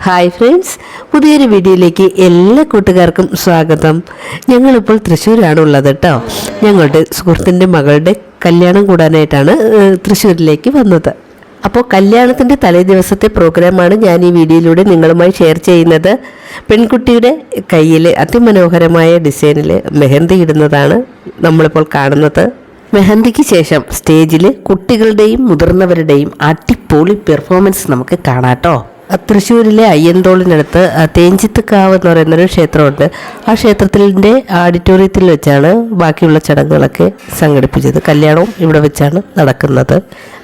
Hi friends, പുതിയൊരു വീഡിയോയിലേക്ക് എല്ലാ കൂട്ടുകാർക്കും സ്വാഗതം. ഞങ്ങളിപ്പോൾ തൃശ്ശൂരാണ് ഉള്ളത് കേട്ടോ. ഞങ്ങളുടെ സുഹൃത്തിൻ്റെ മകളുടെ കല്യാണം കൂടാനായിട്ടാണ് തൃശ്ശൂരിലേക്ക് വന്നത്. അപ്പോൾ കല്യാണത്തിൻ്റെ തലേ ദിവസത്തെ പ്രോഗ്രാമാണ് ഞാൻ ഈ വീഡിയോയിലൂടെ നിങ്ങളുമായി ഷെയർ ചെയ്യുന്നത്. പെൺകുട്ടിയുടെ കയ്യിൽ അതിമനോഹരമായ ഡിസൈനിൽ മെഹന്തി ഇടുന്നതാണ് നമ്മളിപ്പോൾ കാണുന്നത്. മെഹന്തിക്ക് ശേഷം സ്റ്റേജിൽ കുട്ടികളുടെയും മുതിർന്നവരുടെയും അടിപൊളി പെർഫോമൻസ് നമുക്ക് കാണാട്ടോ. തൃശ്ശൂരിലെ അയ്യന്തോളിനടുത്ത് തേഞ്ചിത്തുകാവ് എന്ന് പറയുന്നൊരു ക്ഷേത്രമുണ്ട്. ആ ക്ഷേത്രത്തിൻ്റെ ഓഡിറ്റോറിയത്തിൽ വെച്ചാണ് ബാക്കിയുള്ള ചടങ്ങുകളൊക്കെ സംഘടിപ്പിച്ചത്. കല്യാണവും ഇവിടെ വെച്ചാണ് നടക്കുന്നത്.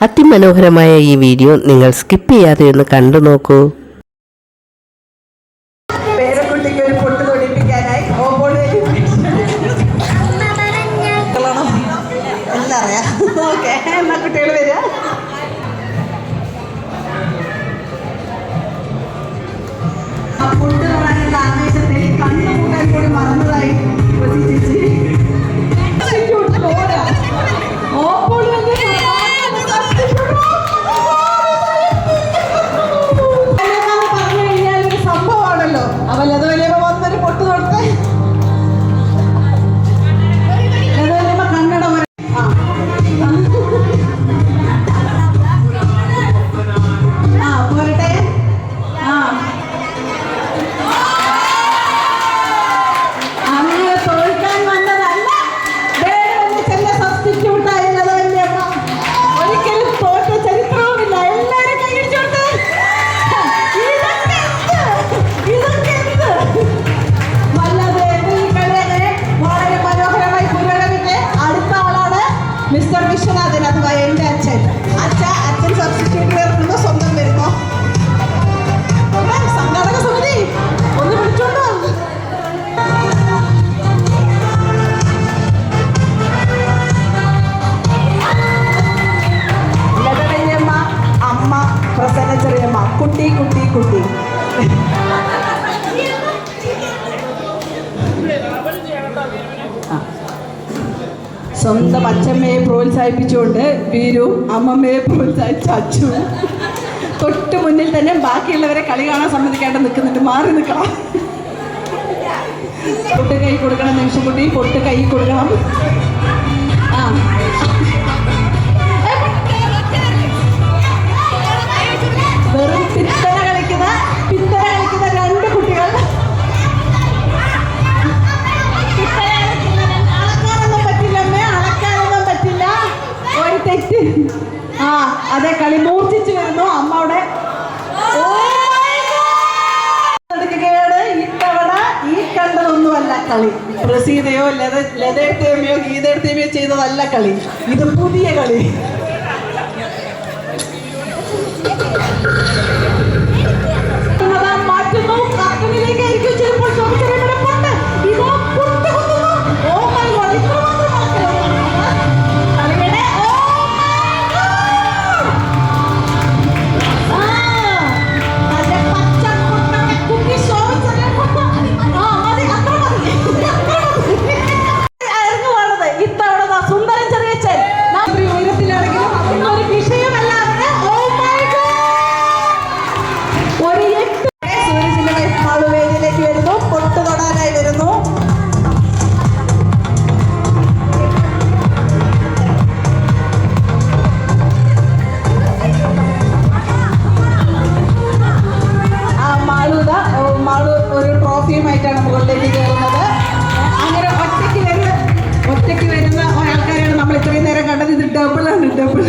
അതിമനോഹരമായ ഈ വീഡിയോ നിങ്ങൾ സ്കിപ്പ് ചെയ്യാതെ ഒന്ന് കണ്ടു നോക്കൂ. ഫുഡ് തുടങ്ങിയ ആവേശത്തിൽ കണ്ണുകൂട്ടാൻ കൂടി മറന്നതായി പറഞ്ഞു കഴിഞ്ഞാൽ ഒരു സംഭവമാണല്ലോ. അവൻ ലതവലിയമ്മ വന്നൊരു പൊട്ട് തൊടുത്ത് ലതവലിയമ്മ കണ്ണട പോരട്ടെ. മിസ്റ്റർ വിശ്വനാഥൻ, അഥവാ എൻ്റെ അച്ഛൻ. അച്ഛൻ സബ്സ്റ്റിറ്റ്യൂട്ട് വരുമ്പോ സ്വന്തം വരുമ്പോ സംഘാടക സമിതി ഒന്ന് വിളിച്ചോണ്ടോ. ലതവല്യമ്മ, അമ്മ പ്രസന്ന ചെറിയമ്മ, കുട്ടി കുട്ടി കുട്ടി. സ്വന്തം അച്ഛമ്മയെ പ്രോത്സാഹിപ്പിച്ചുകൊണ്ട് വീരു, അമ്മമ്മയെ പ്രോത്സാഹിച്ച അച്ചു. തൊട്ട് മുന്നിൽ തന്നെ ബാക്കിയുള്ളവരെ കളി കാണാൻ സമ്മതിക്കാണ്ട് നിൽക്കുന്നുണ്ട്. മാറി നിൽക്കണം. പൊട്ട് കൈ കൊടുക്കണം. നിമിഷംകുട്ടി പൊട്ട് കൈ കൊടുക്കണം. വെറും പിത്തന കളിക്കുന്ന രണ്ട് കുട്ടികൾ. തെറ്റ്. അതെ, കളി മൂർച്ഛിച്ചു വരുന്നു. അമ്മയുടെ ഇത്തവണ ഈ കണ്ടതൊന്നുമല്ല കളി. പ്രസീതയോ ലതേർത്തേമയോ ഗീതേർത്തേമയോ ചെയ്തതല്ല കളി. ഇത് പുതിയ കളി. മാറ്റുന്നു. കാർട്ടൂണിലേക്കായിരിക്കും ചിലപ്പോൾ ചോദിച്ചറിയപ്പെടും. ഇതോ പൊട്ട് കുത്തുന്നു. ഓ മൈ ഗോഡ്, ഇത്രമാത്രം ാണ് മുകളിലേക്ക് കയറുന്നത്. അങ്ങനെ ഒറ്റയ്ക്ക് വരുന്ന ആൾക്കാരാണ് നമ്മൾ ഇത്രയും നേരം കണ്ടത്. ഇത് ഡബിളാണ്, ഡബിൾ.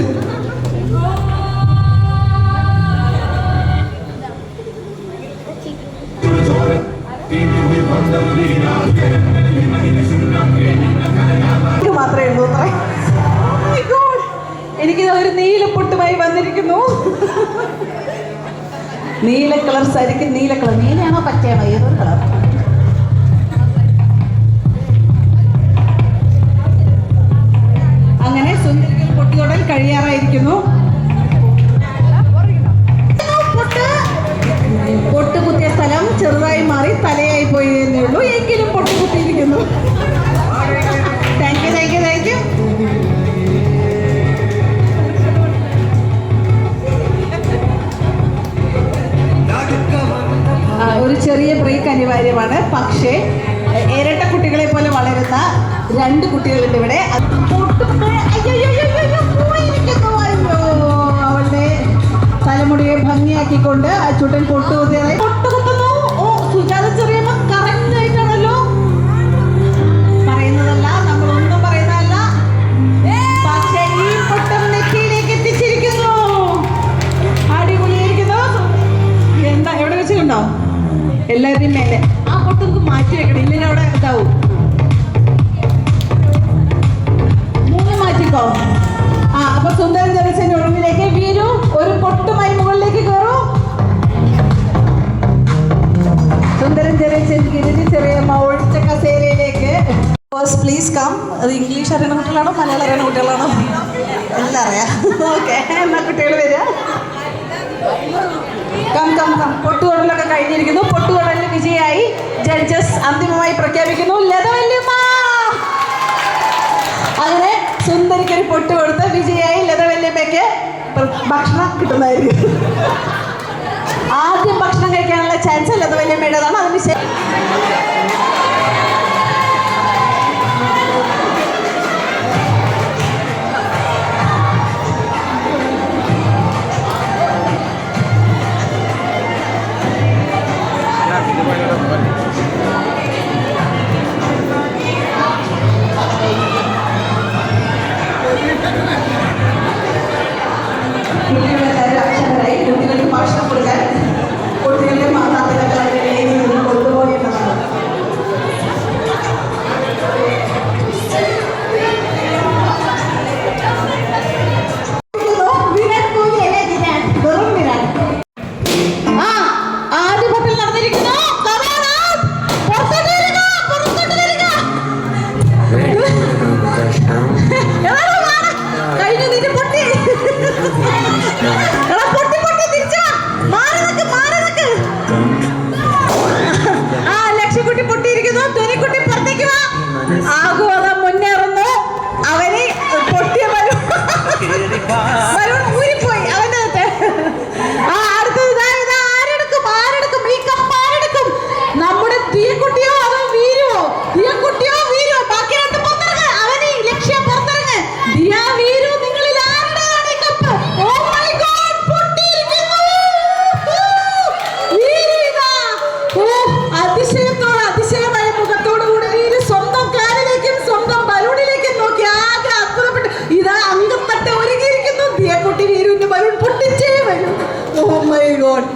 മാത്രമേ ഉള്ളൂ. എനിക്ക് ഒരു നീല പൊട്ടുമായി വന്നിരിക്കുന്നു. നീല കളർ സാരിക്ക് നീല കളർ. നീലയാണോ പച്ചയാണോ? ഏതൊരു കളർ? അങ്ങനെ സുന്ദരികൾ പൊട്ടുതൊടൽ കഴിയാറായിരിക്കുന്നു. പൊട്ട് കുത്തിയ സ്ഥലം ചെറുതായി മാറി തലയായി പോയി എന്നേ ഉള്ളൂ. എങ്കിലും പൊട്ട് കുത്തിയിരിക്കുന്നു. Thank you, thank you, thank you. ഒരു ചെറിയ ബ്രേക്ക് അനിവാര്യമാണ്. പക്ഷേ ഇരട്ട കുട്ടികളെ പോലെ വളരുന്ന 2 കുട്ടികളുണ്ട് ഇവിടെ. അവളുടെ തലമുടിയെ ഭംഗിയാക്കിക്കൊണ്ട് അച്ചൂട്ടൻ പൊട്ടുകുത്തുന്നു. ഓ, സുജാത ചെറിയമ്മ കറക്റ്റ് ആയിട്ടാണല്ലോ പറയുന്നതല്ല, നമ്മളൊന്നും പറയുന്നതല്ല. പക്ഷേ ഈ പൊട്ടും നെറ്റിയിലേക്ക് എത്തിച്ചിരിക്കുന്നു. അടിപൊളിയായിരിക്കുന്നു. എന്താ എവിടെ വെച്ചിട്ടുണ്ടോ? എല്ലാവരുടെയും മേലെ ആ പൊട്ട് നമുക്ക് മാറ്റി വെക്കണം, ഇല്ലെങ്കിൽ അവിടെ ഇതാവും. 3 മാറ്റിക്കോ. അപ്പൊ സുന്ദരൻ ജലസേന ഒഴിവിലേക്ക് വീരു ഒരു പൊട്ടുമായി മുകളിലേക്ക് കയറൂ. സുന്ദരൻ ജലസേന കിരീടി ചെറിയമ്മ ഒഴിച്ച കസേരയിലേക്ക്. Please come. അത് ഇംഗ്ലീഷ് അറിയുന്ന കുട്ടികളാണോ മലയാളം അറിയുന്ന കുട്ടികളാണോ? എല്ലാം അറിയാം. ഓക്കെ, എന്നാ കുട്ടികൾ വരിക. പൊട്ടുകൊടലൊക്കെ കഴിഞ്ഞിരിക്കുന്നു. പൊട്ടുകൊടലിന് വിജയായി ജഡ്ജസ് അന്തിമമായി പ്രഖ്യാപിക്കുന്നു ലതവല്യമ്മ. അങ്ങനെ സുന്ദരിക്കൊരു പൊട്ട് കൊടുത്ത് വിജയായി ലതവല്യമ്മയ്ക്ക് ഭക്ഷണം കിട്ടുന്നതായിരിക്കും. ആദ്യം ഭക്ഷണം കഴിക്കാനുള്ള ചാൻസ് ലതവല്യമ്മയുടേതാണ്. അതിന് ശേഷം കുട്ടികൾക്ക് ഭക്ഷണം കൊടുക്കാൻ കുട്ടികളുടെ മാതാപിതാക്കളുടെ കൊണ്ടുപോകേണ്ടതാണ്. വിരാട് കോഹ്ലി അല്ലേ? വെറും വിരാട്. ആദ്യ പൊട്ടൽ നടന്നിരിക്കുന്നു. കഴിഞ്ഞു നിന്റെ പൊട്ടി. ലക്ഷ്യക്കുട്ടി പൊട്ടിയിരിക്കുന്നു. ധ്വനിക്കുട്ടി പുറത്തേക്ക് വാ. ആഘോഷം മുന്നേറുന്നു. അവന് പൊട്ടിയ ബലൂൺ ഊരിപ്പോയി അവന്റെ അടുത്തത്. ആരെടുക്കും ഈ കപ്പ്? ആരെടുക്കും? നമ്മുടെ തീയക്കുട്ടിയോ അതോ വീരുവോ? തീയക്കുട്ടിയോ വീരുവോ? ബാക്കി 2 പുറത്തിറങ്ങ്. അവന് ലക്ഷ്യം പുറത്തിറങ്ങ്. ദിയാ വീരു, നിങ്ങളിൽ ആരുടെയാണ് ഈ കപ്പ്? ഓ മൈ ഗോഡ്, പൊട്ടിയിരിക്കുന്നു. അതിശയത്തോടെ അതിശയമായ മുഖത്തോടു കൂടി വീര് സ്വന്തം കാലിലേക്കും സ്വന്തം ബലൂണിലേക്കും നോക്കി ആകെ അത്ഭുതപ്പെട്ടു. ഇതാ അംഗത്തട്ട് ഒരുങ്ങിയിരിക്കുന്നു. ദിയക്കുട്ടി വീരുവിന്റെ ബലൂൺ പൊട്ടിച്ചേ വരും. Oh my God.